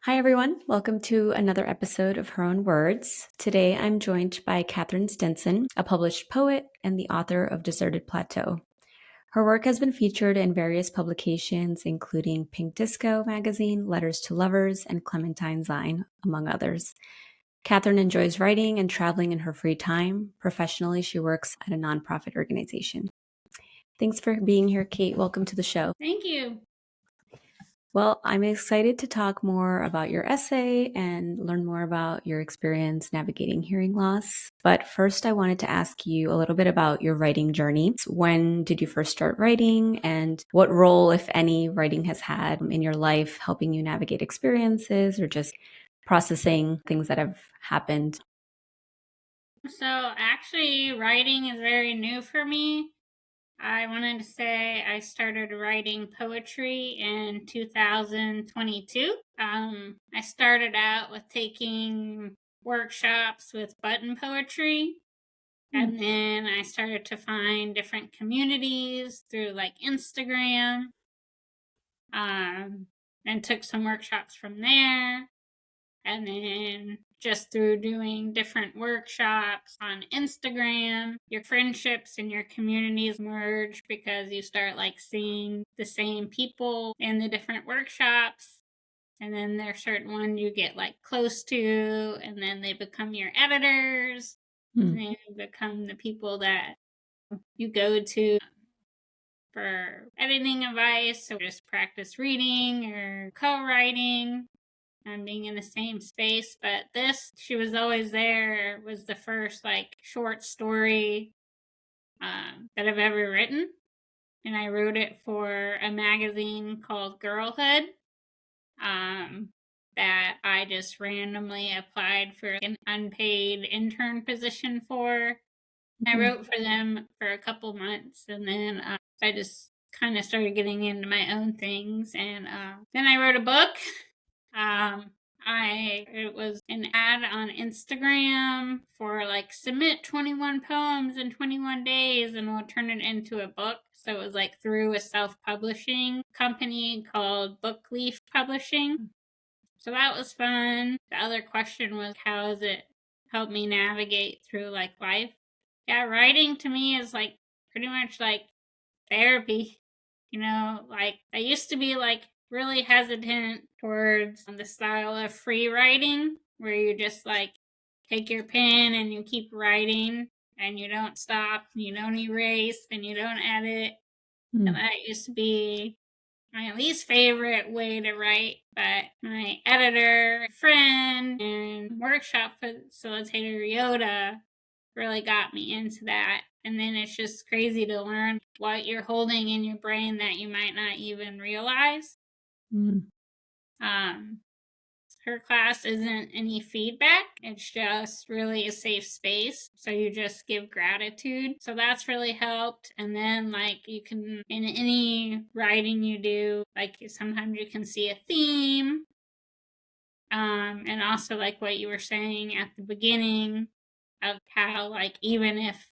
Hi, everyone. Welcome to another episode of Her Own Words. Today, I'm joined by Katherine Stinson, a published poet and the author of Deserted Plateau. Her work has been featured in various publications, including Pink Disco magazine, Letters to Lovers, and Clementine's Line, among others. Katherine enjoys writing and traveling in her free time. Professionally, she works at a nonprofit organization. Thanks for being here, Kate. Welcome to the show. Thank you. Well, I'm excited to talk more about your essay and learn more about your experience navigating hearing loss. But first, I wanted to ask you a little bit about your writing journey. When did you first start writing, and what role, if any, writing has had in your life, helping you navigate experiences or just processing things that have happened? So, actually, writing is very new for me. I wanted to say I started writing poetry in 2022. I started out with taking workshops with button poetry, and then I started to find different communities through like Instagram, and took some workshops from there. And then just through doing different workshops on Instagram, your friendships and your communities merge because you start like seeing the same people in the different workshops. And then there's certain ones you get like close to, and then they become your editors. And they become the people that you go to for editing advice, or just practice reading or co-writing and being in the same space. But this, She Was Always There, was the first like short story that I've ever written. And I wrote it for a magazine called Girlhood that I just randomly applied for an unpaid intern position for. I wrote for them for a couple months, and then I just kind of started getting into my own things. And then I wrote a book. It was an ad on Instagram for like submit 21 poems in 21 days and we'll turn it into a book. So it was like through a self-publishing company called Bookleaf Publishing. So that was fun. The other question was, how has it helped me navigate through like life? Yeah, writing to me is like pretty much like therapy. Like I used to be like really hesitant towards the style of free writing where you just like take your pen and you keep writing and you don't stop, and you don't erase, and you don't edit. And that used to be my least favorite way to write, but my editor, friend, and workshop facilitator, Yoda, really got me into that. And then it's just crazy to learn what you're holding in your brain that you might not even realize. Her class isn't any feedback. It's just really a safe space. So you just give gratitude. So that's really helped. And then like you can, in any writing you do, like sometimes you can see a theme. And also like what you were saying at the beginning of how like even if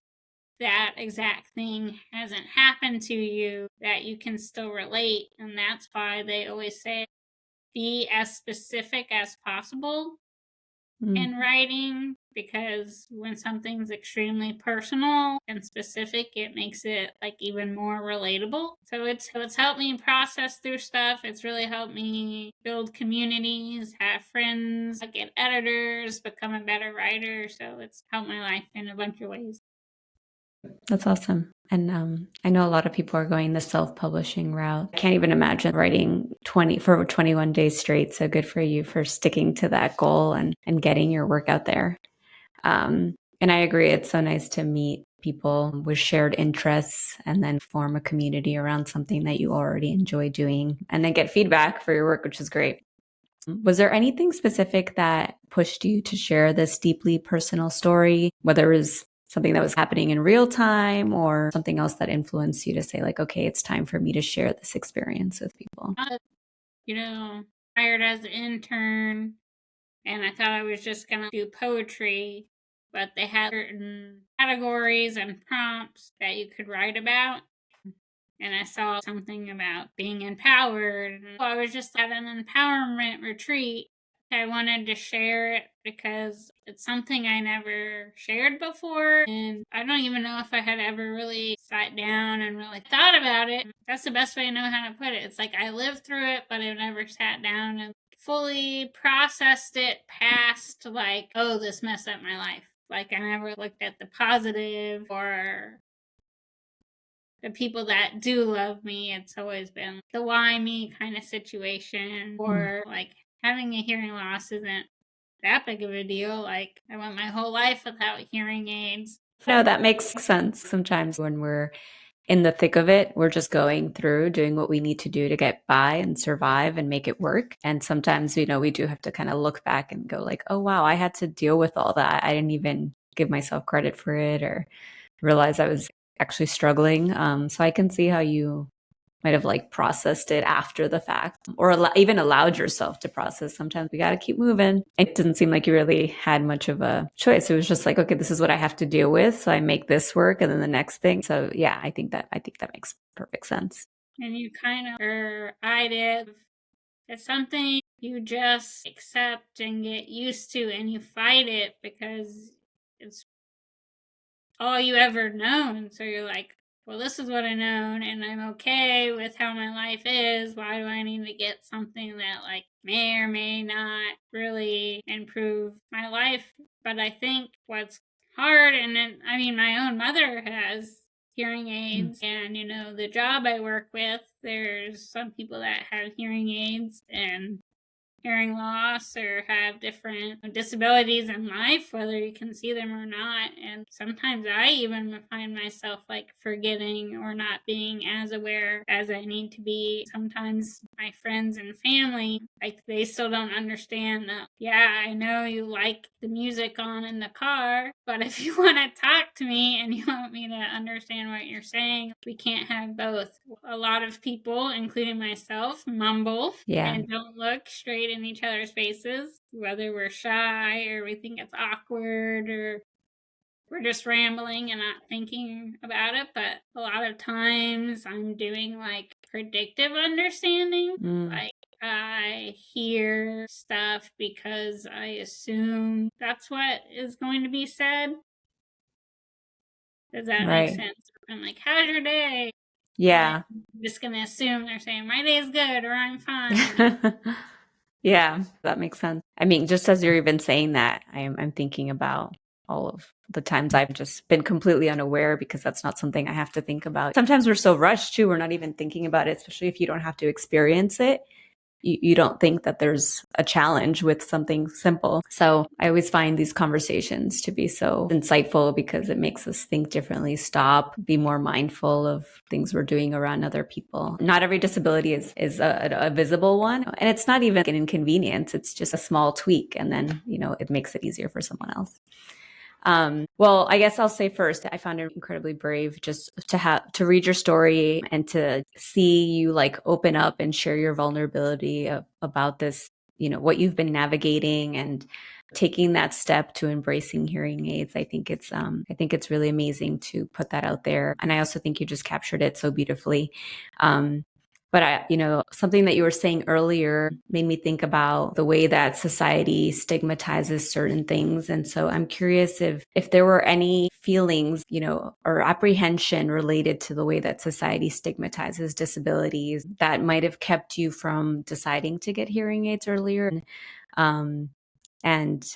that exact thing hasn't happened to you, that you can still relate. And that's why they always say be as specific as possible in writing, because when something's extremely personal and specific, it makes it like even more relatable. So it's helped me process through stuff. It's really helped me build communities, have friends, get editors, become a better writer. So it's helped my life in a bunch of ways. That's awesome. And I know a lot of people are going the self-publishing route. I can't even imagine writing 21 days straight. So good for you for sticking to that goal and getting your work out there. And I agree. It's so nice to meet people with shared interests and then form a community around something that you already enjoy doing and then get feedback for your work, which is great. Was there anything specific that pushed you to share this deeply personal story, whether it was something that was happening in real time or something else that influenced you to say like, okay, it's time for me to share this experience with people? Hired as an intern, and I thought I was just going to do poetry, but they had certain categories and prompts that you could write about. And I saw something about being empowered. I was just at an empowerment retreat, I wanted to share it because it's something I never shared before, and I don't even know if I had ever really sat down and really thought about it. That's the best way to know how to put it. It's like I lived through it, but I never sat down and fully processed it past, like, oh, this messed up my life. Like, I never looked at the positive or the people that do love me. It's always been the why me kind of situation, or like having a hearing loss isn't that big of a deal. Like, I went my whole life without hearing aids. No, that makes sense. Sometimes when we're in the thick of it, we're just going through doing what we need to do to get by and survive and make it work. And sometimes, we do have to kind of look back and go like, oh, wow, I had to deal with all that. I didn't even give myself credit for it or realize I was actually struggling. So I can see how you might have like processed it after the fact or even allowed yourself to process. Sometimes we got to keep moving. It didn't seem like you really had much of a choice. It was just like, okay, this is what I have to deal with. So I make this work and then the next thing. So yeah, I think that makes perfect sense. And you kind of, or I did, it's something you just accept and get used to, and you fight it because it's all you ever known. So you're like, well, this is what I known, and I'm okay with how my life is. Why do I need to get something that, like, may or may not really improve my life? But I think what's hard, and then, I mean, my own mother has hearing aids, and, the job I work with, there's some people that have hearing aids and hearing loss or have different disabilities in life, whether you can see them or not. And sometimes I even find myself like forgetting or not being as aware as I need to be. Sometimes my friends and family, like, they still don't understand that, yeah, I know you like the music on in the car, but if you want to talk to me and you want me to understand what you're saying, we can't have both. A lot of people, including myself, mumble and don't look straight in each other's faces, whether we're shy or we think it's awkward or we're just rambling and not thinking about it. But a lot of times I'm doing like predictive understanding. Like, I hear stuff because I assume that's what is going to be said. Does that make sense? I'm like, how's your day? Yeah. I'm just going to assume they're saying my day's good or I'm fine. Yeah, that makes sense. I mean, just as you're even saying that, I'm thinking about all of the times I've just been completely unaware because that's not something I have to think about. Sometimes we're so rushed too, we're not even thinking about it, especially if you don't have to experience it. You don't think that there's a challenge with something simple. So I always find these conversations to be so insightful because it makes us think differently, stop, be more mindful of things we're doing around other people. Not every disability is a visible one. And it's not even an inconvenience. It's just a small tweak. And then, it makes it easier for someone else. Well, I guess I'll say first, I found it incredibly brave just to read your story and to see you like open up and share your vulnerability about this, what you've been navigating and taking that step to embracing hearing aids. I think it's really amazing to put that out there. And I also think you just captured it so beautifully. But something that you were saying earlier made me think about the way that society stigmatizes certain things. And so I'm curious if there were any feelings, or apprehension related to the way that society stigmatizes disabilities that might have kept you from deciding to get hearing aids earlier. Um, and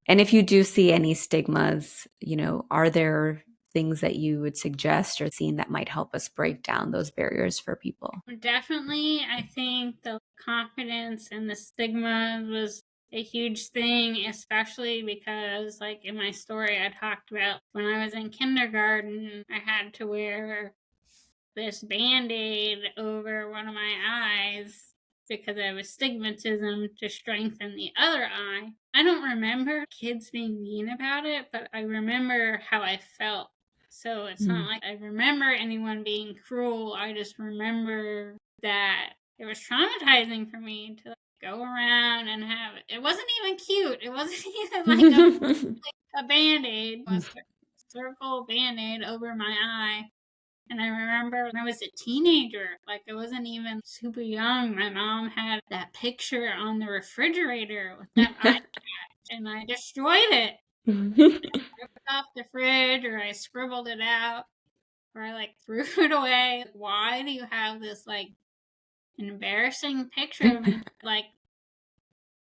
if you do see any stigmas, are there things that you would suggest or seen that might help us break down those barriers for people? Definitely, I think the confidence and the stigma was a huge thing, especially because, like, in my story, I talked about when I was in kindergarten, I had to wear this Band-Aid over one of my eyes because I was stigmatism to strengthen the other eye. I don't remember kids being mean about it, but I remember how I felt. So it's not like I remember anyone being cruel. I just remember that it was traumatizing for me to go around and have it. It wasn't even cute. It wasn't even like a Band-Aid. It was a circle Band-Aid over my eye. And I remember when I was a teenager, like I wasn't even super young, my mom had that picture on the refrigerator with that eye patch, and I destroyed it. Ripped it off the fridge, or I scribbled it out, or I like threw it away. Why do you have this like embarrassing picture of me? Like,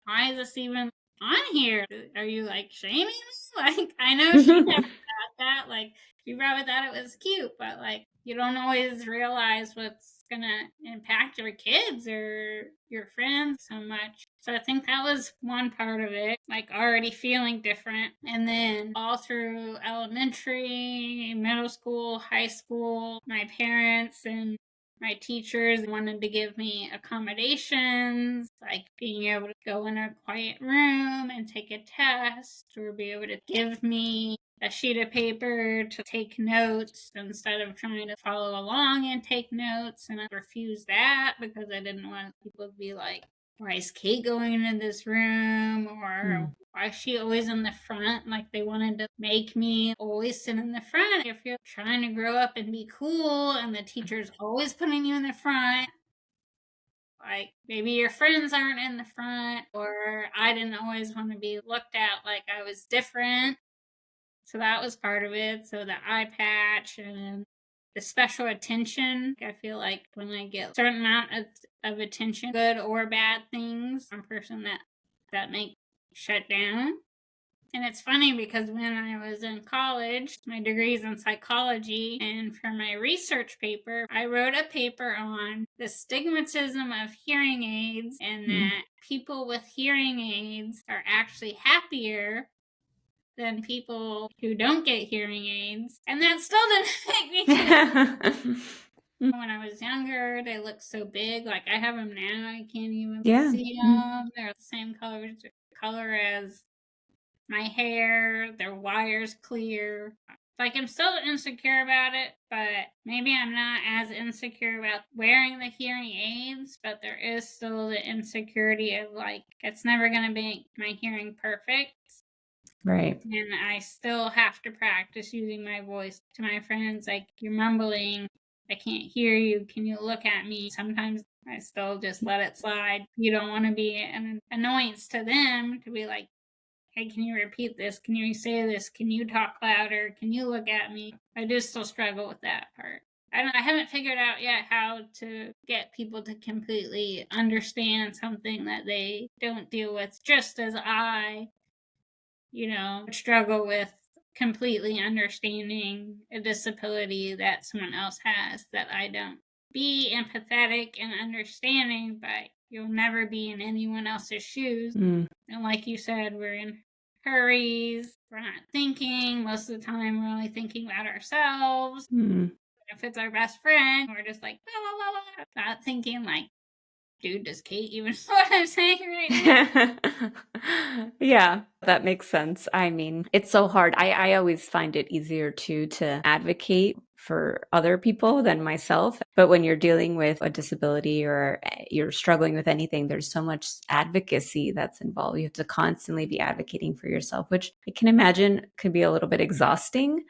why is this even on here? Are you like shaming me? Like, I know she never thought that. Like, she probably thought it was cute, but like, you don't always realize what's gonna impact your kids or your friends so much. So I think that was one part of it, like already feeling different. And then all through elementary, middle school, high school, my parents and my teachers wanted to give me accommodations, like being able to go in a quiet room and take a test, or be able to give me a sheet of paper to take notes instead of trying to follow along and take notes. And I refused that because I didn't want people to be like, why is Kate going into this room? Or why is she always in the front? Like they wanted to make me always sit in the front. If you're trying to grow up and be cool and the teacher's always putting you in the front, like maybe your friends aren't in the front, or I didn't always want to be looked at like I was different. So that was part of it. So the eye patch and the special attention. I feel like when I get a certain amount of attention, good or bad things, I'm a person that make shut down. And it's funny because when I was in college, my degree's in psychology, and for my research paper, I wrote a paper on the stigmatism of hearing aids, and that people with hearing aids are actually happier than people who don't get hearing aids. And that still didn't make me feel when I was younger, they looked so big. Like I have them now, I can't even see them. They're the same color as my hair. Their wires clear. Like I'm still insecure about it, but maybe I'm not as insecure about wearing the hearing aids, but there is still the insecurity of like, it's never going to make my hearing perfect. Right. And I still have to practice using my voice to my friends. Like, you're mumbling. I can't hear you. Can you look at me? Sometimes I still just let it slide. You don't want to be an annoyance to them to be like, hey, can you repeat this? Can you say this? Can you talk louder? Can you look at me? I do still struggle with that part. I haven't figured out yet how to get people to completely understand something that they don't deal with, just as I struggle with completely understanding a disability that someone else has that I don't. Be empathetic and understanding, but you'll never be in anyone else's shoes. And like you said, we're in hurries. We're not thinking. Most of the time, we're only thinking about ourselves. If it's our best friend, we're just like, blah, blah, blah, blah. Not thinking like, dude, does Kate even know what I'm saying right now? Yeah, that makes sense. I mean, it's so hard. I always find it easier to advocate for other people than myself. But when you're dealing with a disability or you're struggling with anything, there's so much advocacy that's involved. You have to constantly be advocating for yourself, which I can imagine could be a little bit exhausting.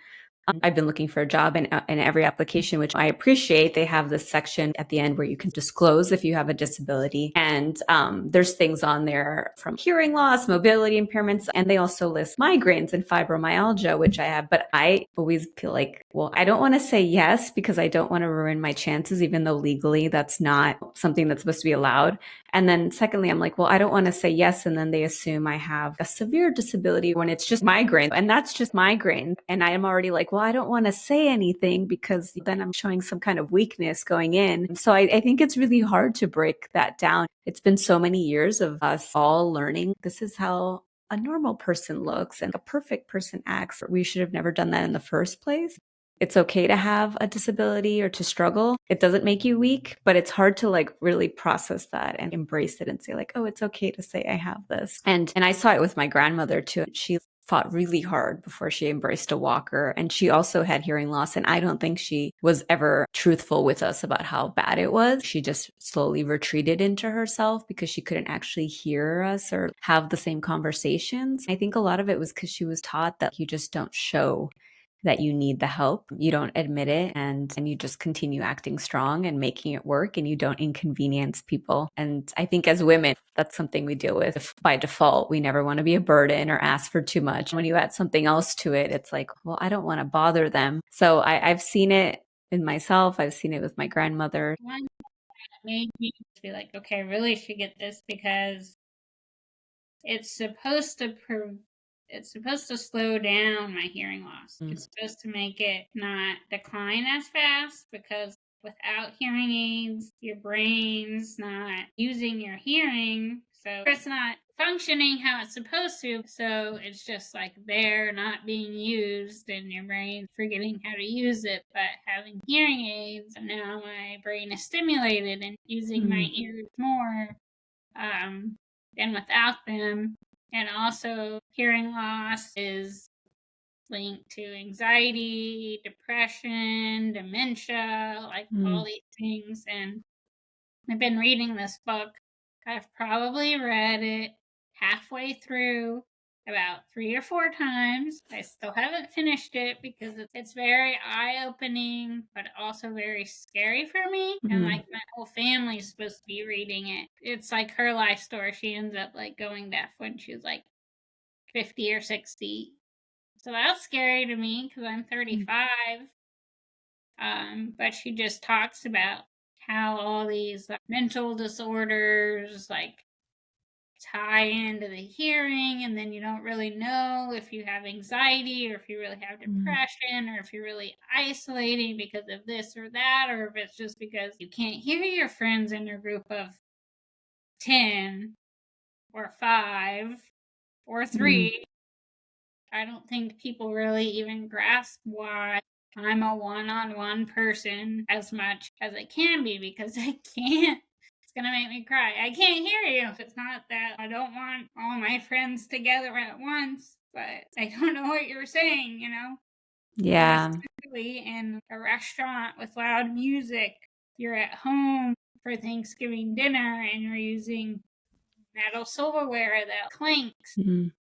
I've been looking for a job, and in every application, which I appreciate, they have this section at the end where you can disclose if you have a disability. And there's things on there from hearing loss, mobility impairments, and they also list migraines and fibromyalgia, which I have. But I always feel like, well, I don't want to say yes because I don't want to ruin my chances, even though legally that's not something that's supposed to be allowed. And then secondly, I'm like, well, I don't want to say yes. And then they assume I have a severe disability when it's just migraine. And that's just migraine. And I am already like, well, I don't want to say anything because then I'm showing some kind of weakness going in. So I think it's really hard to break that down. It's been so many years of us all learning this is how a normal person looks and a perfect person acts. We should have never done that in the first place. It's okay to have a disability or to struggle. It doesn't make you weak, but it's hard to like really process that and embrace it and say like, oh, it's okay to say I have this. And I saw it with my grandmother too. She fought really hard before she embraced a walker. And she also had hearing loss. And I don't think she was ever truthful with us about how bad it was. She just slowly retreated into herself because she couldn't actually hear us or have the same conversations. I think a lot of it was because she was taught that you just don't show that you need the help. You don't admit it, and you just continue acting strong and making it work, and you don't inconvenience people. And I think as women, that's something we deal with by default. We never want to be a burden or ask for too much. When you add something else to it, it's like, well, I don't want to bother them. So I've seen it in myself. I've seen it with my grandmother. One that made me be like, okay, I really should get this because it's supposed to it's supposed to slow down my hearing loss. It's supposed to make it not decline as fast because without hearing aids, your brain's not using your hearing. So it's not functioning how it's supposed to. So it's just like there, not being used, and your brain forgetting how to use it. But having hearing aids, now my brain is stimulated and using my ears more than without them. And also, hearing loss is linked to anxiety, depression, dementia, like all these things. And I've been reading this book. I've probably read it halfway through about 3 or 4 times. I still haven't finished it because it's very eye-opening, but also very scary for me. And like my whole family's supposed to be reading it. It's like her life story. She ends up like going deaf when she was like 50 or 60. So that's scary to me because I'm 35. But she just talks about how all these mental disorders like tie into the hearing, and then you don't really know if you have anxiety or if you really have depression or if you're really isolating because of this or that, or if it's just because you can't hear your friends in a group of 10 or 5 or 3. I don't think people really even grasp why I'm a one-on-one person as much as I can be, because I can't. It's going to make me cry. I can't hear you. It's not that I don't want all my friends together at once, but I don't know what you're saying, you know? Yeah. Especially in a restaurant with loud music. You're at home for Thanksgiving dinner and you're using metal silverware that clinks.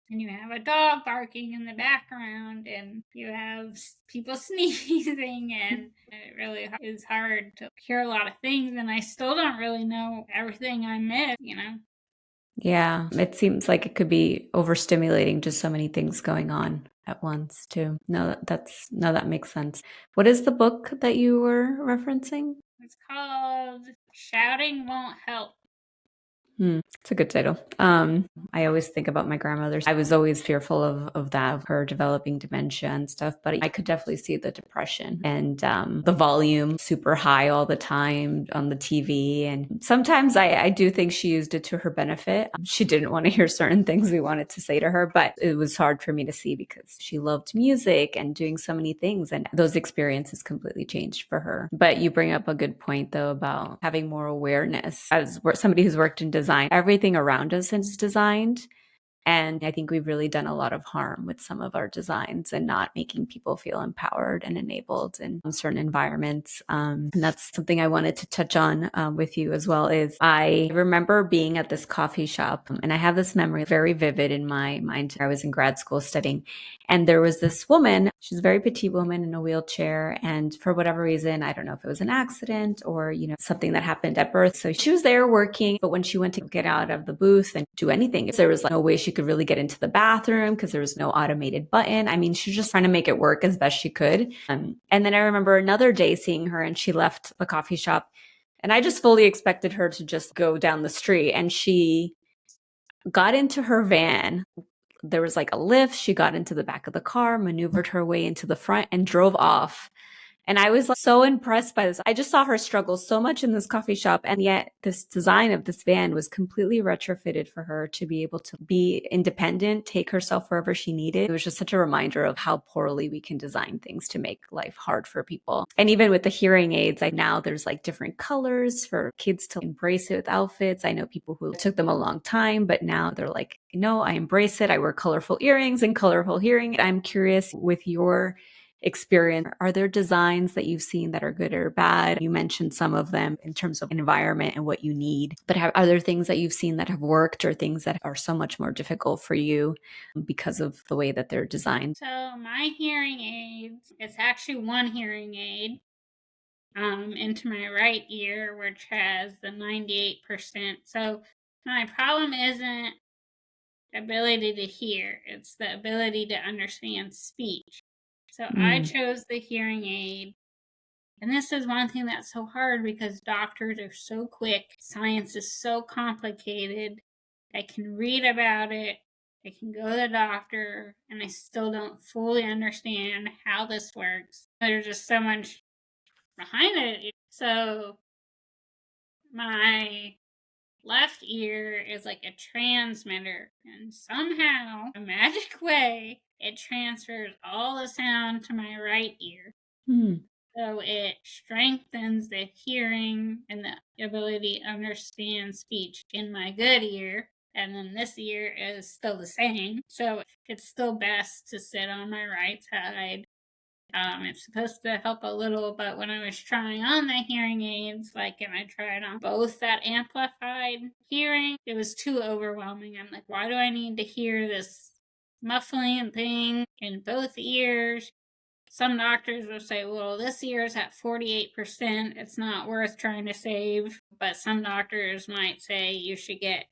And you have a dog barking in the background, and you have people sneezing, and it really is hard to hear a lot of things, and I still don't really know everything I miss, you know? Yeah. It seems like it could be overstimulating, just so many things going on at once too. That makes sense. What is the book that you were referencing? It's called Shouting Won't Help. It's a good title. I always think about my grandmother. I was always fearful of that, of her developing dementia and stuff, but I could definitely see the depression and the volume super high all the time on the TV. And sometimes I do think she used it to her benefit. She didn't want to hear certain things we wanted to say to her, but it was hard for me to see because she loved music and doing so many things. And those experiences completely changed for her. But you bring up a good point, though, about having more awareness. As somebody who's worked in design, everything around us is designed. And I think we've really done a lot of harm with some of our designs and not making people feel empowered and enabled in certain environments. And that's something I wanted to touch on with you as well. Is I remember being at this coffee shop, and I have this memory very vivid in my mind. I was in grad school studying, and there was this woman. She's a very petite woman in a wheelchair, and for whatever reason, I don't know if it was an accident or something that happened at birth. So she was there working, but when she went to get out of the booth and do anything, there was like no way she could really get into the bathroom because there was no automated button. I mean, she was just trying to make it work as best she could. And then I remember another day seeing her, and she left the coffee shop, and I just fully expected her to just go down the street, and she got into her van. There was like a lift. She got into the back of the car, maneuvered her way into the front, and drove off. And I was like, so impressed by this. I just saw her struggle so much in this coffee shop. And yet this design of this van was completely retrofitted for her to be able to be independent, take herself wherever she needed. It was just such a reminder of how poorly we can design things to make life hard for people. And even with the hearing aids, now there's like different colors for kids to embrace it with outfits. I know people who took them a long time, but now they're like, no, I embrace it. I wear colorful earrings and colorful hearing. I'm curious with your experience. Are there designs that you've seen that are good or bad? You mentioned some of them in terms of environment and what you need, but are there things that you've seen that have worked or things that are so much more difficult for you because of the way that they're designed? So my hearing aids, it's actually one hearing aid into my right ear, which has the 98%. So my problem isn't ability to hear, it's the ability to understand speech. So I Mm, chose the hearing aid. And this is one thing that's so hard because doctors are so quick, science is so complicated. I can read about it, I can go to the doctor, and I still don't fully understand how this works. There's just so much behind it. So my left ear is like a transmitter, and somehow, a magic way, it transfers all the sound to my right ear. mm, So it strengthens the hearing and the ability to understand speech in my good ear. And then this ear is still the same. So it's still best to sit on my right side. It's supposed to help a little, but when I was trying on the hearing aids, and I tried on both that amplified hearing, it was too overwhelming. I'm like, why do I need to hear this muffling thing in both ears? Some doctors will say, well, this ear is at 48%. It's not worth trying to save. But some doctors might say you should get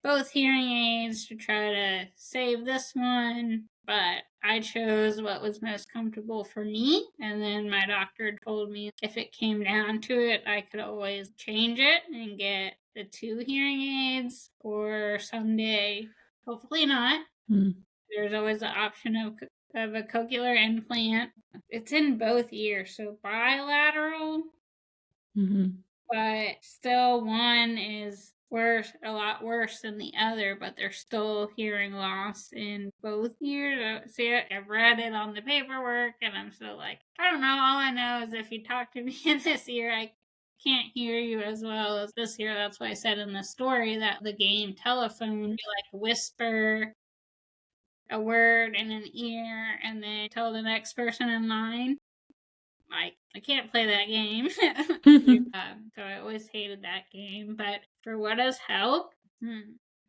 both hearing aids to try to save this one. But I chose what was most comfortable for me. And then my doctor told me if it came down to it, I could always change it and get the two hearing aids, or someday, hopefully not, mm, there's always the option of a cochlear implant. It's in both ears, so bilateral, mhm, but still one is worse, a lot worse than the other, but there's still hearing loss in both ears. See it, I've read it on the paperwork, and I'm still like, I don't know. All I know is if you talk to me in this ear, I can't hear you as well as this ear. That's why I said in the story that the game telephone, you whisper a word in an ear and then tell the next person in line. Like, I can't play that game. mhm, So I always hated that game. But for what has helped,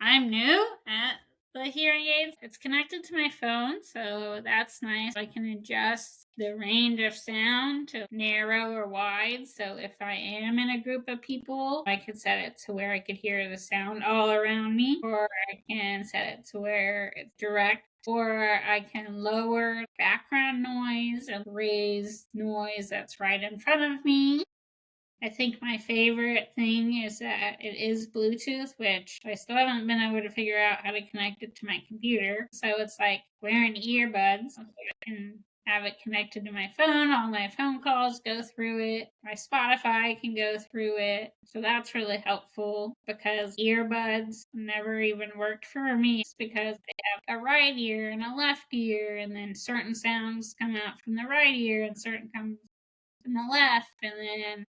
I'm new at the hearing aids. It's connected to my phone, so that's nice. I can adjust the range of sound to narrow or wide. So if I am in a group of people, I could set it to where I could hear the sound all around me, or I can set it to where it's direct, or I can lower background noise and raise noise that's right in front of me. I think my favorite thing is that it is Bluetooth, which I still haven't been able to figure out how to connect it to my computer. So it's like wearing earbuds. I can have it connected to my phone. All my phone calls go through it. My Spotify can go through it. So that's really helpful because earbuds never even worked for me. It's because they have a right ear and a left ear, and then certain sounds come out from the right ear and certain come from the left, and then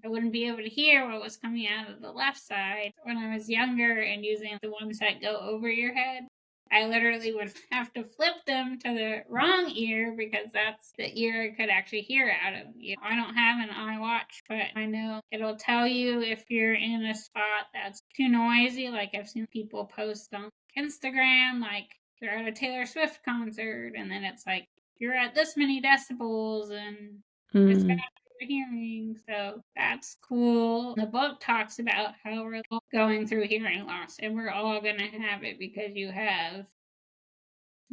I wouldn't be able to hear what was coming out of the left side. When I was younger and using the ones that go over your head, I literally would have to flip them to the wrong ear because that's the ear I could actually hear out of. I don't have an iWatch, but I know it'll tell you if you're in a spot that's too noisy. Like I've seen people post on Instagram, like they're at a Taylor Swift concert, and then it's like, you're at this many decibels, and it's mm. hearing. So that's cool. The book talks about how we're all going through hearing loss, and we're all going to have it because you have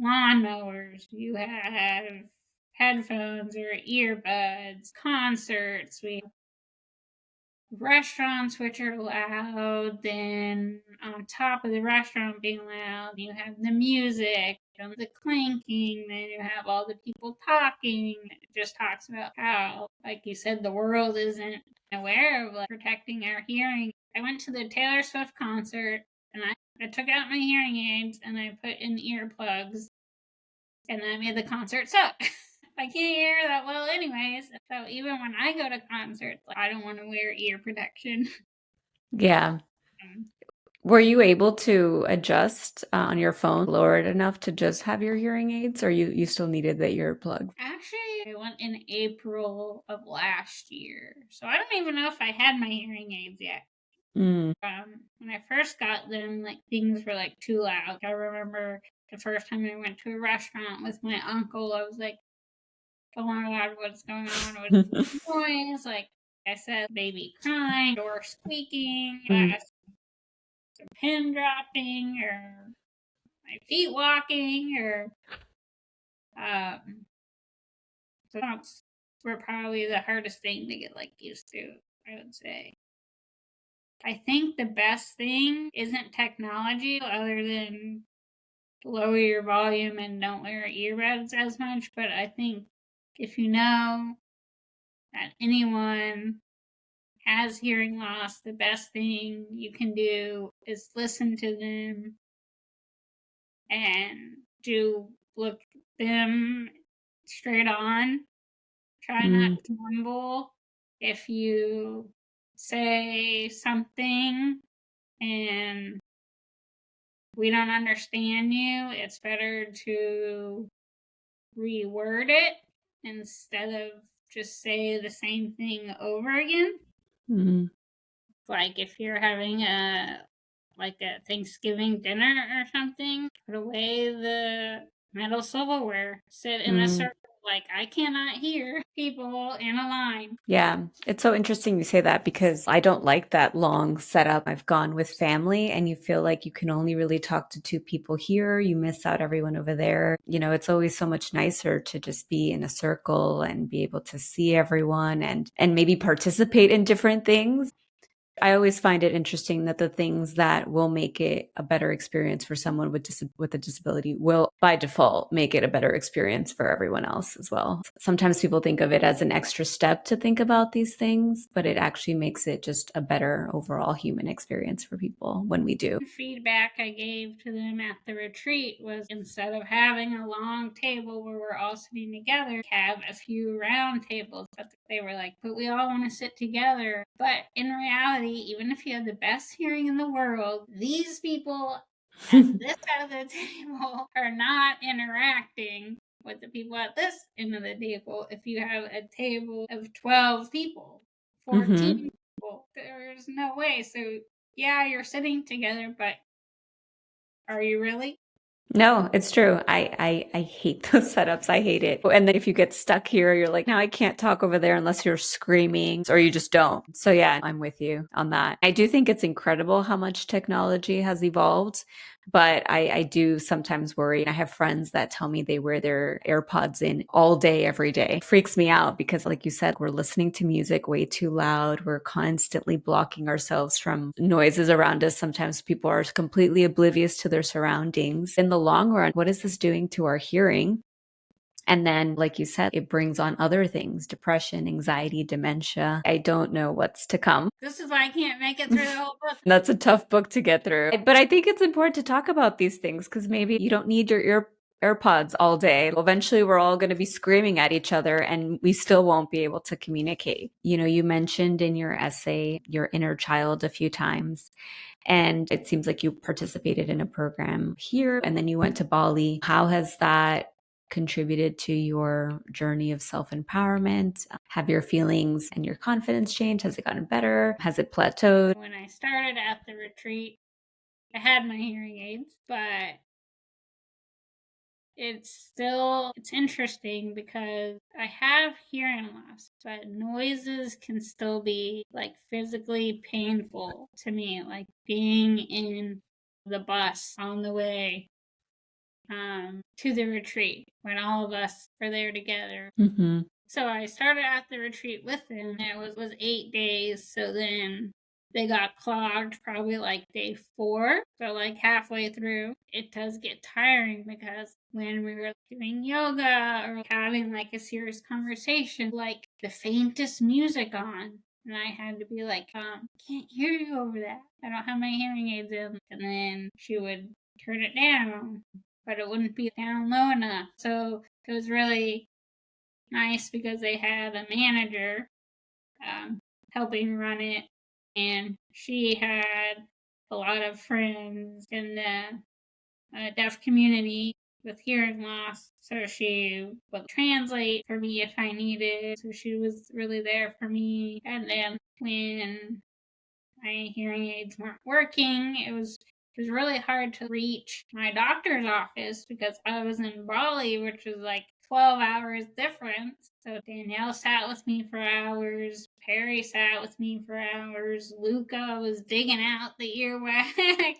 lawnmowers, you have headphones or earbuds, concerts, we have restaurants which are loud, then on top of the restaurant being loud, you have the music and the clanking, then you have all the people talking. It just talks about how, like you said, the world isn't aware of protecting our hearing. I went to the Taylor Swift concert, and I took out my hearing aids and I put in earplugs, and I made the concert suck. I can't hear that well anyways. So even when I go to concerts, I don't want to wear ear protection. Yeah. Were you able to adjust on your phone, lower it enough to just have your hearing aids, or you still needed the earplug? Actually, I went in April of last year, so I don't even know if I had my hearing aids yet. Mm. When I first got them, like things were like too loud. I remember the first time I went to a restaurant with my uncle, I was like, "Oh my god, what's going on? What's the noise?" Like I said, baby crying, door squeaking, Mm. some pin dropping, or my feet walking, or um, sounds were probably the hardest thing to get like used to, I would say. I think the best thing isn't technology other than lower your volume and don't wear earbuds as much, but I think if you know that anyone has hearing loss, the best thing you can do is listen to them and do look them straight on. Try not Mm. to mumble. If you say something and we don't understand you, it's better to reword it instead of just say the same thing over again. Mm. Like if you're having a Thanksgiving dinner or something, put away the metal silverware. Sit in a Mm. circle. Like I cannot hear people in a line. Yeah, it's so interesting you say that because I don't like that long setup. I've gone with family and you feel like you can only really talk to two people here. You miss out everyone over there. It's always so much nicer to just be in a circle and be able to see everyone and maybe participate in different things. I always find it interesting that the things that will make it a better experience for someone with a disability will, by default, make it a better experience for everyone else as well. Sometimes people think of it as an extra step to think about these things, but it actually makes it just a better overall human experience for people when we do. Feedback I gave to them at the retreat was instead of having a long table where we're all sitting together, have a few round tables. But they were like, but we all want to sit together. But in reality, even if you have the best hearing in the world, these people at this side of the table are not interacting with the people at this end of the table. If you have a table of 12 people, 14 Hmm. people, there's no way. So yeah, you're sitting together, but are you really? No, it's true. I hate those setups. I hate it. And then if you get stuck here, you're like, now I can't talk over there unless you're screaming or you just don't. So yeah, I'm with you on that. I do think it's incredible how much technology has evolved, but I do sometimes worry. I have friends that tell me they wear their AirPods in all day, every day. It freaks me out because like you said, we're listening to music way too loud. We're constantly blocking ourselves from noises around us. Sometimes people are completely oblivious to their surroundings. In the long run, what is this doing to our hearing? And then, like you said, it brings on other things, depression, anxiety, dementia. I don't know what's to come. This is why I can't make it through the whole book. That's a tough book to get through. But I think it's important to talk about these things because maybe you don't need your AirPods all day. Eventually, we're all going to be screaming at each other and we still won't be able to communicate. You mentioned in your essay your inner child a few times. And it seems like you participated in a program here and then you went to Bali. How has that contributed to your journey of self empowerment? Have your feelings and your confidence changed? Has it gotten better? Has it plateaued? When I started at the retreat, I had my hearing aids, but it's interesting because I have hearing loss, but noises can still be like physically painful to me, like being in the bus on the way to the retreat when all of us were there together. Mm-hmm. So I started at the retreat with them. It was 8 days. So then they got clogged probably like day 4. So like halfway through, it does get tiring because when we were doing yoga or having like a serious conversation, like the faintest music on. And I had to be like, can't hear you over that. I don't have my hearing aids in. And then she would turn it down, but it wouldn't be down low enough. So it was really nice because they had a manager helping run it, and she had a lot of friends in the deaf community with hearing loss, so she would translate for me if I needed. So she was really there for me. And then when my hearing aids weren't working, it was really hard to reach my doctor's office because I was in Bali, which was like 12 hours difference. So Danielle sat with me for hours, Perry sat with me for hours, Luca was digging out the earwax.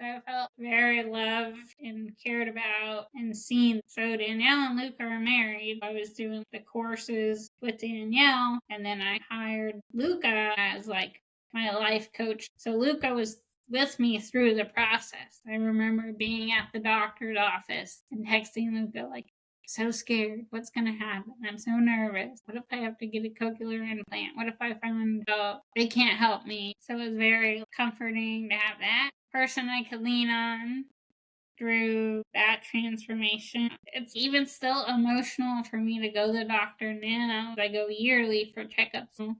So I felt very loved and cared about and seen. So Danielle and Luca are married. I was doing the courses with Danielle, and then I hired Luca as like my life coach. So Luca was with me through the process. I remember being at the doctor's office and texting Luca like, so scared. What's going to happen? I'm so nervous. What if I have to get a cochlear implant? What if I find out they can't help me? So it was very comforting to have that person I could lean on through that transformation. It's even still emotional for me to go to the doctor now. I go yearly for checkups.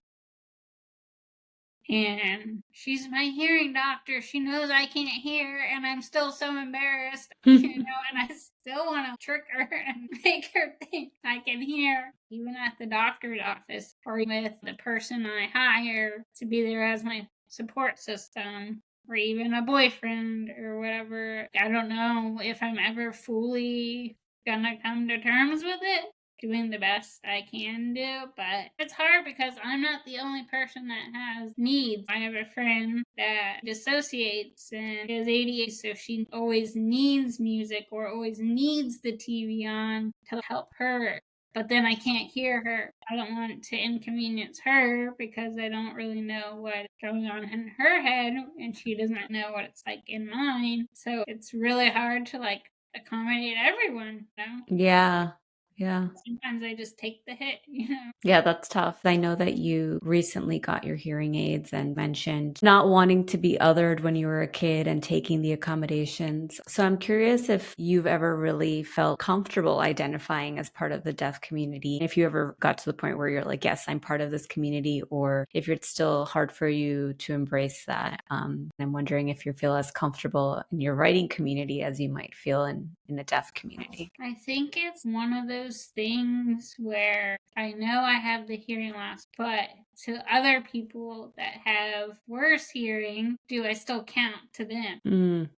And she's my hearing doctor. She knows I can't hear, and I'm still so embarrassed, and I still want to trick her and make her think I can hear, even at the doctor's office or with the person I hire to be there as my support system, or even a boyfriend or whatever. I don't know if I'm ever fully gonna come to terms with it. Doing the best I can do, but it's hard because I'm not the only person that has needs. I have a friend that dissociates and has ADHD, so she always needs music or always needs the TV on to help her. But then I can't hear her. I don't want to inconvenience her because I don't really know what's going on in her head, and she doesn't know what it's like in mine. So it's really hard to like accommodate everyone, you know? Yeah. Yeah. Sometimes I just take the hit, you know? Yeah, that's tough. I know that you recently got your hearing aids and mentioned not wanting to be othered when you were a kid and taking the accommodations. So I'm curious if you've ever really felt comfortable identifying as part of the deaf community. If you ever got to the point where you're like, yes, I'm part of this community, or if it's still hard for you to embrace that. I'm wondering if you feel as comfortable in your writing community as you might feel in a deaf community. I think it's one of those things where I know I have the hearing loss, but to other people that have worse hearing, do I still count to them? Mm.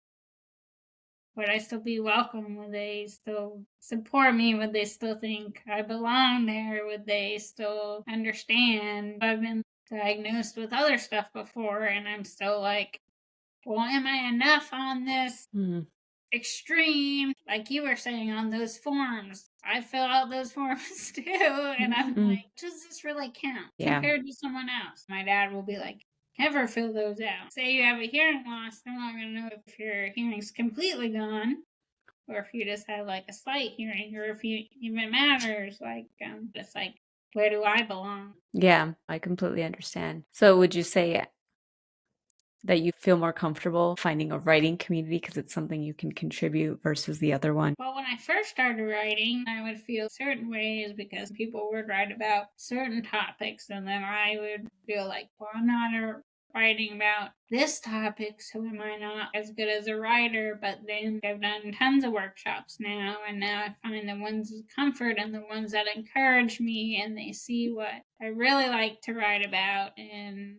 Would I still be welcome? Would they still support me? Would they still think I belong there? Would they still understand? I've been diagnosed with other stuff before, and I'm still like, well, am I enough on this Mm. extreme, like you were saying on those forms? I fill out those forms too, and I'm Mm. like, does this really count Yeah. compared to someone else? My dad will be like, never fill those out. Say you have a hearing loss, they're not going to know if your hearing's completely gone or if you just have like a slight hearing or if you even matters. Like, it's like, where do I belong? Yeah, I completely understand. So would you say that you feel more comfortable finding a writing community because it's something you can contribute versus the other one? Well, when I first started writing, I would feel certain ways because people would write about certain topics, and then I would feel like, well, I'm not writing about this topic, so am I not as good as a writer? But then I've done tons of workshops now, and now I find the ones of comfort and the ones that encourage me, and they see what I really like to write about, and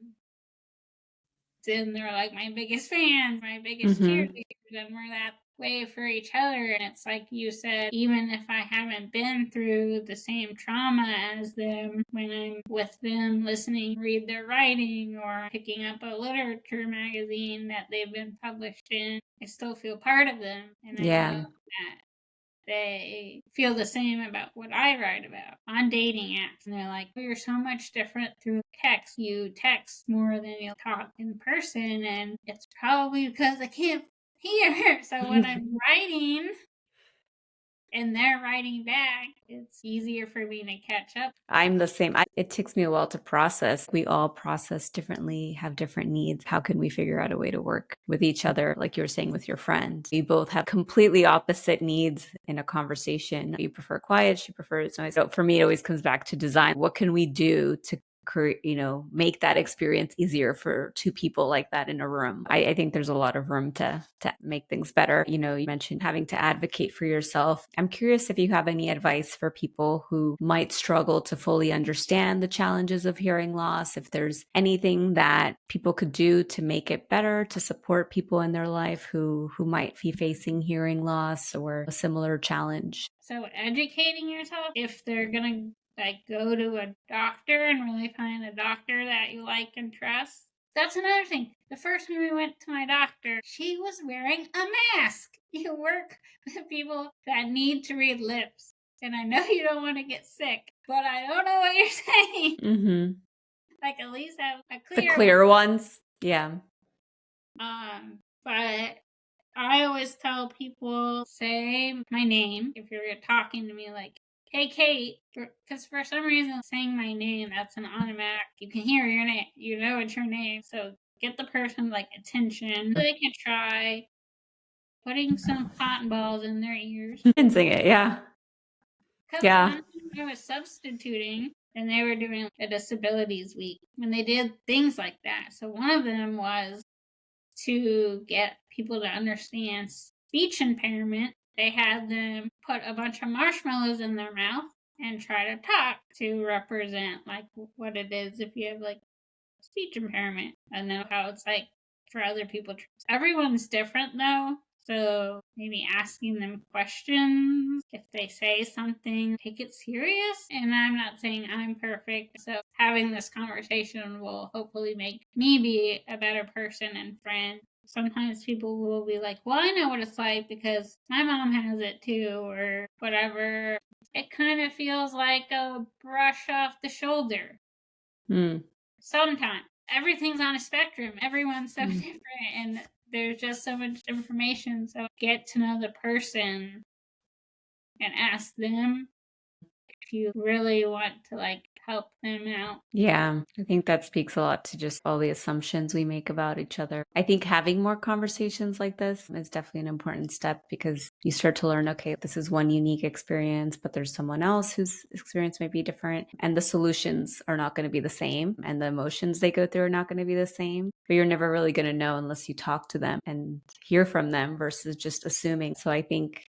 then they're like my biggest fans, my biggest Mm-hmm. cheerleaders, and we're that way for each other. And it's like you said, even if I haven't been through the same trauma as them, when I'm with them listening, read their writing, or picking up a literature magazine that they've been published in, I still feel part of them. And I know Yeah. that they feel the same about what I write about on dating apps. And they're like, you're so much different through text. You text more than you talk in person. And it's probably because I can't hear. So when I'm writing and they're writing back, it's easier for me to catch up. I'm the same. It takes me a while to process. We all process differently, have different needs. How can we figure out a way to work with each other? Like you were saying with your friend, you both have completely opposite needs in a conversation. You prefer quiet, she prefers noise. So for me, it always comes back to design. What can we do to make that experience easier for two people like that in a room. I think there's a lot of room to make things better. You mentioned having to advocate for yourself. I'm curious if you have any advice for people who might struggle to fully understand the challenges of hearing loss, if there's anything that people could do to make it better, to support people in their life who might be facing hearing loss or a similar challenge. So educating yourself, if they're gonna go to a doctor and really find a doctor that you like and trust. That's another thing. The first time I went to my doctor, she was wearing a mask. You work with people that need to read lips. And I know you don't want to get sick, but I don't know what you're saying. Mm-hmm. At least have a clear ones. Yeah. But I always tell people, say my name if you're talking to me, hey, Kate, because for some reason saying my name, that's an automatic. You can hear your name. You know it's your name. So get the person attention. They can try putting some cotton balls in their ears. And sing it, yeah. Because yeah. I was substituting and they were doing a disabilities week and they did things like that. So one of them was to get people to understand speech impairment. They had them put a bunch of marshmallows in their mouth and try to talk to represent what it is if you have speech impairment, and then how it's for other people. Everyone's different though, so maybe asking them questions. If they say something, take it serious. And I'm not saying I'm perfect, so having this conversation will hopefully make me be a better person and friend. Sometimes people will be like, well, I know what it's like because my mom has it too, or whatever. It kind of feels like a brush off the shoulder. Sometimes. Everything's on a spectrum. Everyone's so different, and there's just so much information. So get to know the person and ask them if you really want to help them out. Yeah, I think that speaks a lot to just all the assumptions we make about each other. I think having more conversations like this is definitely an important step because you start to learn, okay, this is one unique experience, but there's someone else whose experience might be different. And the solutions are not going to be the same. And the emotions they go through are not going to be the same. But you're never really going to know unless you talk to them and hear from them versus just assuming. So I think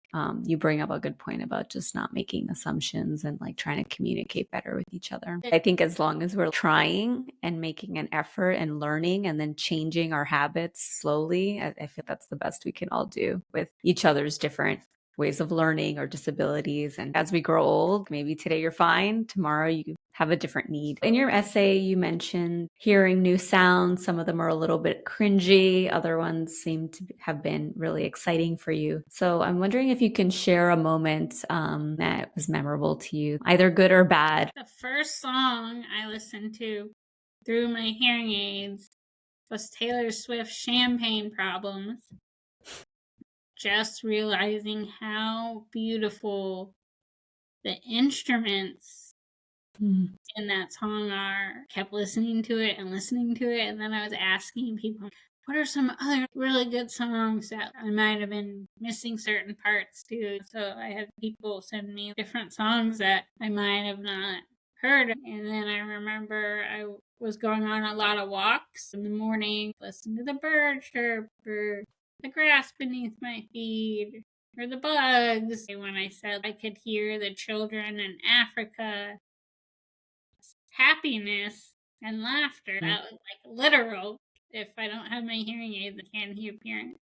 you bring up a good point about just not making assumptions and trying to communicate better with each other. I think as long as we're trying and making an effort and learning and then changing our habits slowly, I feel that's the best we can all do with each other's different ways of learning or disabilities. And as we grow old, maybe today you're fine, tomorrow you have a different need. In your essay, you mentioned hearing new sounds. Some of them are a little bit cringy. Other ones seem to have been really exciting for you. So I'm wondering if you can share a moment that was memorable to you, either good or bad. The first song I listened to through my hearing aids was Taylor Swift's Champagne Problems. Just realizing how beautiful the instruments in that song are. Kept listening to it, and then I was asking people, what are some other really good songs that I might have been missing certain parts to? So I had people send me different songs that I might have not heard. And then I remember I was going on a lot of walks in the morning, listen to the birds chirp or the grass beneath my feet or the bugs. When I said I could hear the children in Africa, happiness and laughter, that was literal. If I don't have my hearing aids, I can't hear parents.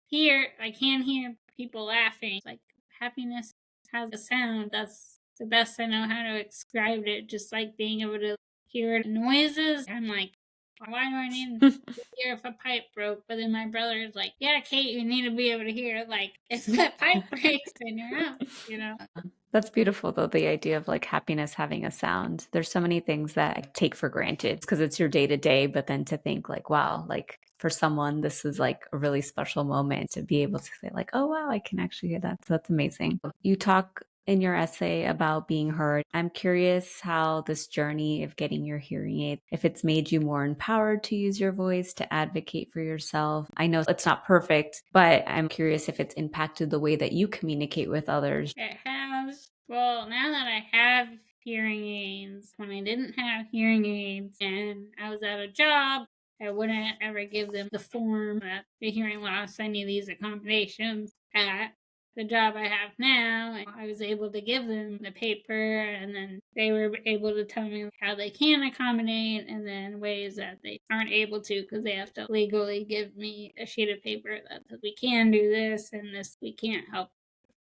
Here, I can hear people laughing. Happiness has a sound. That's the best I know how to describe it. Just being able to hear noises. I'm like, why do I need to hear if a pipe broke? But then my brother is like, yeah, Kate, you need to be able to hear. If that pipe breaks, then you're out, That's beautiful, though, the idea of happiness having a sound. There's so many things that I take for granted because it's your day to day, but then to think wow, for someone, this is a really special moment to be able to say oh, wow, I can actually hear that. So that's amazing. You talk in your essay about being heard. I'm curious how this journey of getting your hearing aid, if it's made you more empowered to use your voice, to advocate for yourself. I know it's not perfect, but I'm curious if it's impacted the way that you communicate with others. It has. Well, now that I have hearing aids when I didn't have hearing aids and I was at a job. I wouldn't ever give them the form that the hearing loss, I need these accommodations. At the job I have now, I was able to give them the paper, and then they were able to tell me how they can accommodate and then ways that they aren't able to because they have to legally give me a sheet of paper that says we can do this and this we can't help.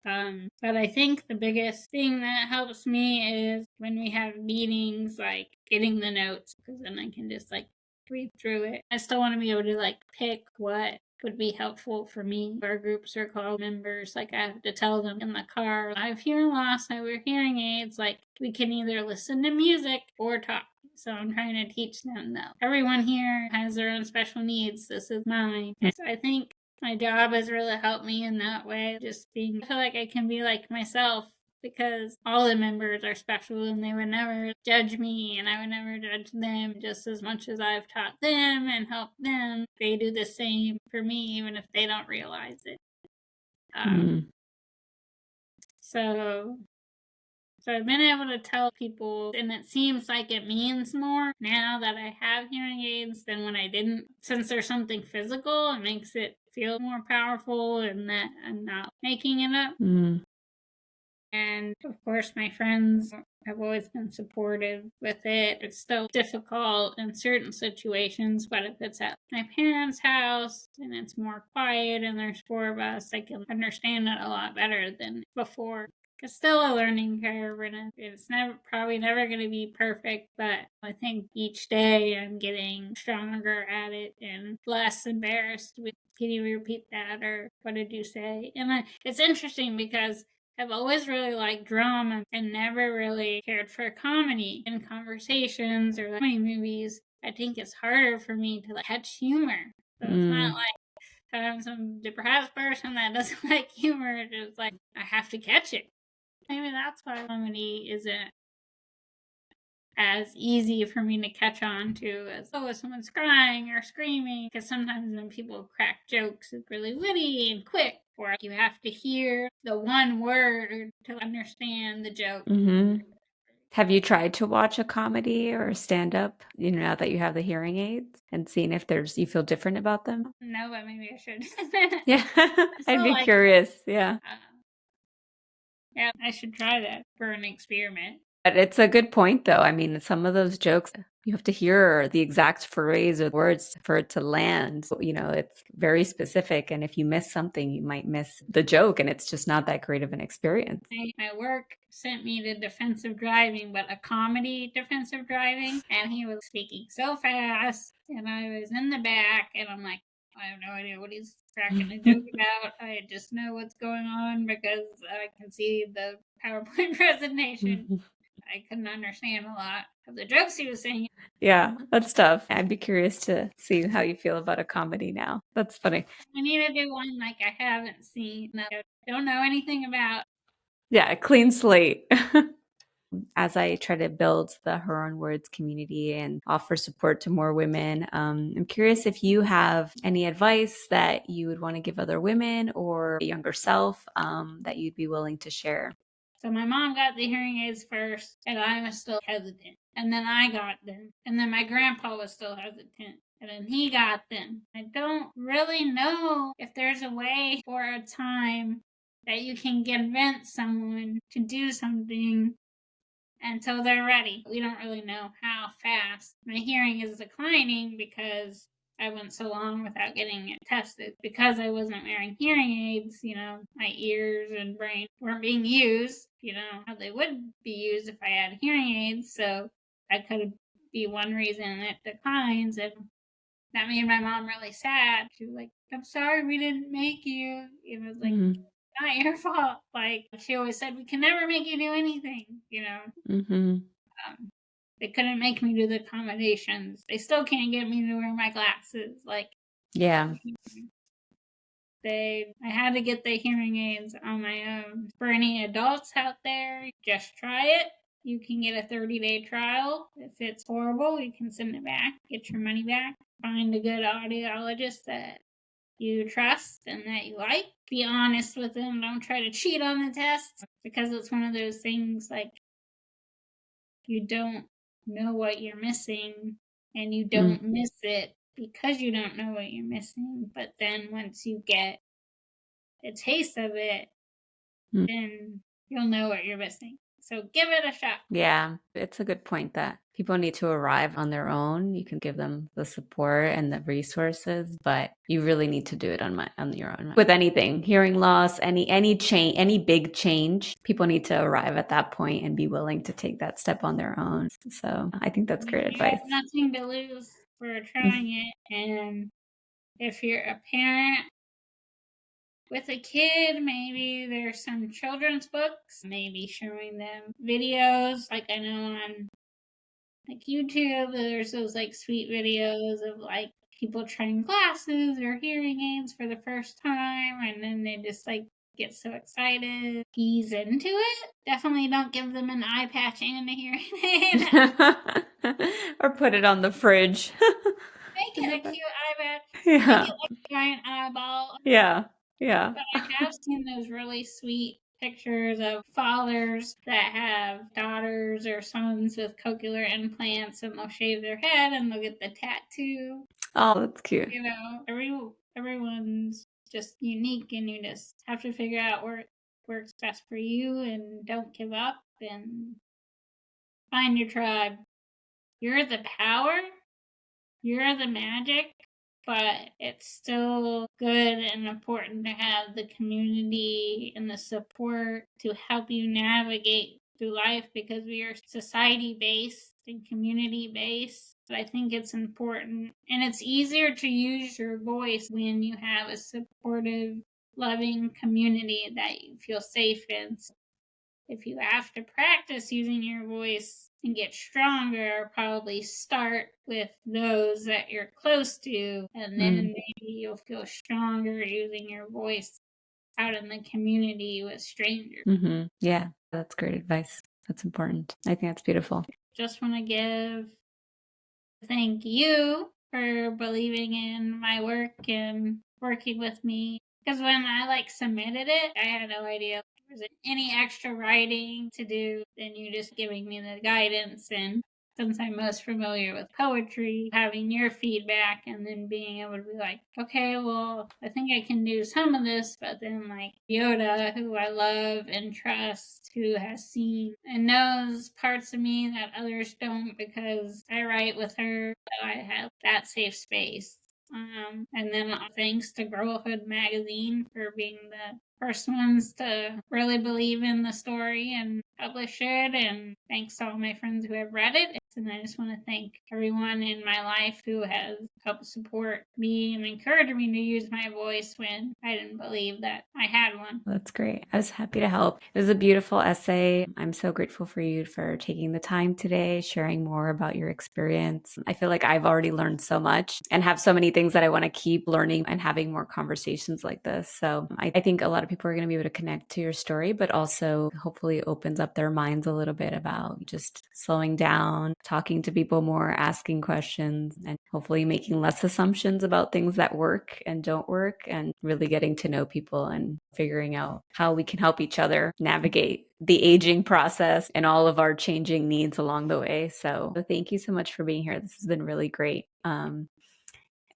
But I think the biggest thing that helps me is when we have meetings, like getting the notes, because then I can just like read through it. I still want to be able to like pick what would be helpful for me. Our groups are called members. Like I have to tell them in the car, I have hearing loss, I wear hearing aids. Like we can either listen to music or talk. So I'm trying to teach them though. Everyone here has their own special needs. This is mine. And so I think my job has really helped me in that way. Just being, I feel like I can be like myself because all the members are special and they would never judge me and I would never judge them just as much as I've taught them and helped them. They do the same for me even if they don't realize it. So I've been able to tell people, and it seems like it means more now that I have hearing aids than when I didn't. Since there's something physical, it makes it feel more powerful and that I'm not making it up. And of course, my friends have always been supportive with it. It's still difficult in certain situations, but if it's at my parents' house and it's more quiet and there's 4 of us, I can understand it a lot better than before. It's still a learning curve, and it's probably never going to be perfect, but I think each day I'm getting stronger at it and less embarrassed with, can you repeat that, or what did you say? And it's interesting because I've always really liked drama and never really cared for comedy in conversations or funny movies. I think it's harder for me to catch humor. So it's not like I'm some depressed person that doesn't like humor. It's just like I have to catch it. Maybe that's why comedy isn't as easy for me to catch on to as, oh, if someone's crying or screaming. Because sometimes when people crack jokes, it's really witty and quick, or you have to hear the one word to understand the joke. Have you tried to watch a comedy or a stand-up, now that you have the hearing aids, and seeing if you feel different about them? No, but maybe I should. Yeah, I'd be curious. Yeah. Yeah, I should try that for an experiment. But it's a good point, though. I mean, some of those jokes, you have to hear the exact phrase or words for it to land. It's very specific. And if you miss something, you might miss the joke, and it's just not that great of an experience. My work sent me to defensive driving, but a comedy defensive driving. And he was speaking so fast, and I was in the back, and I'm like, I have no idea what he's cracking a joke about. I just know what's going on because I can see the PowerPoint presentation. I couldn't understand a lot of the jokes he was saying. Yeah, that's tough. I'd be curious to see how you feel about a comedy now. That's funny. I need to do one like I haven't seen, that I don't know anything about. Yeah, a clean slate. As I try to build the Her Own Words community and offer support to more women, I'm curious if you have any advice that you would want to give other women or a younger self that you'd be willing to share. So my mom got the hearing aids first, and I was still hesitant. And then I got them. And then my grandpa was still hesitant. And then he got them. I don't really know if there's a way or a time that you can convince someone to do something until they're ready. We don't really know how fast. My hearing is declining because I went so long without getting it tested. Because I wasn't wearing hearing aids, my ears and brain weren't being used, how they would be used if I had hearing aids. So that could be one reason it declines. And that made my mom really sad. She was like, I'm sorry we didn't make you. It's like, not your fault. Like she always said, we can never make you do anything, They couldn't make me do the accommodations. They still can't get me to wear my glasses. Yeah. I had to get the hearing aids on my own. For any adults out there, just try it. You can get a 30-day trial. If it's horrible, you can send it back, get your money back. Find a good audiologist that you trust and that you like. Be honest with them. Don't try to cheat on the tests because it's one of those things you don't know what you're missing, and you Mm. don't miss it because you don't know what you're missing. But then once you get a taste of it, Mm. then you'll know what you're missing. So give it a shot. Yeah, it's a good point that people need to arrive on their own. You can give them the support and the resources, but you really need to do it on your own. With anything, hearing loss, any change, any big change, people need to arrive at that point and be willing to take that step on their own. So I think that's great You have advice. nothing to lose for Mm. trying it. And if you're a parent with a kid, maybe there's some children's books, maybe showing them videos. Like I know on like YouTube, there's those like sweet videos of like people trying glasses or hearing aids for the first time, and then they just like get so excited, ease into it. Definitely don't give them an eye patch and a hearing aid. Or put it on the fridge. Make Is it a it that? cute eye patch. Make Yeah. it like a giant eyeball. Yeah. Yeah. But I have seen those really sweet pictures of fathers that have daughters or sons with cochlear implants, and they'll shave their head and they'll get the tattoo. Oh, that's cute. You know, everyone's just unique, and you just have to figure out where it works best for you, and don't give up, and find your tribe. You're the power, you're the magic, but it's still good and important to have the community and the support to help you navigate through life, because we are society based and community based. I think it's important, and it's easier to use your voice when you have a supportive, loving community that you feel safe in. If you have to practice using your voice and get stronger, probably start with those that you're close to, and Mm. then maybe you'll feel stronger using your voice out in the community with strangers. Hmm. Yeah, that's great advice. That's important. I think that's beautiful. Just want to thank you for believing in my work and working with me. Because when I like submitted it, I had no idea there was any extra writing to do than you just giving me the guidance. And since I'm most familiar with poetry, having your feedback and then being able to be like, okay, well, I think I can do some of this, but then like Yoda, who I love and trust, who has seen and knows parts of me that others don't because I write with her, so I have that safe space. And then thanks to Girlhood Magazine for being the first ones to really believe in the story and publish it. And thanks to all my friends who have read it. And I just want to thank everyone in my life who has helped support me and encourage me to use my voice when I didn't believe that I had one. That's great. I was happy to help. It was a beautiful essay. I'm so grateful for you for taking the time today, sharing more about your experience. I feel like I've already learned so much and have so many things that I want to keep learning and having more conversations like this. So I think a lot of people are going to be able to connect to your story, but also hopefully opens up their minds a little bit about just slowing down, talking to people more, asking questions, and hopefully making less assumptions about things that work and don't work, and really getting to know people and figuring out how we can help each other navigate the aging process and all of our changing needs along the way. So thank you so much for being here. This has been really great.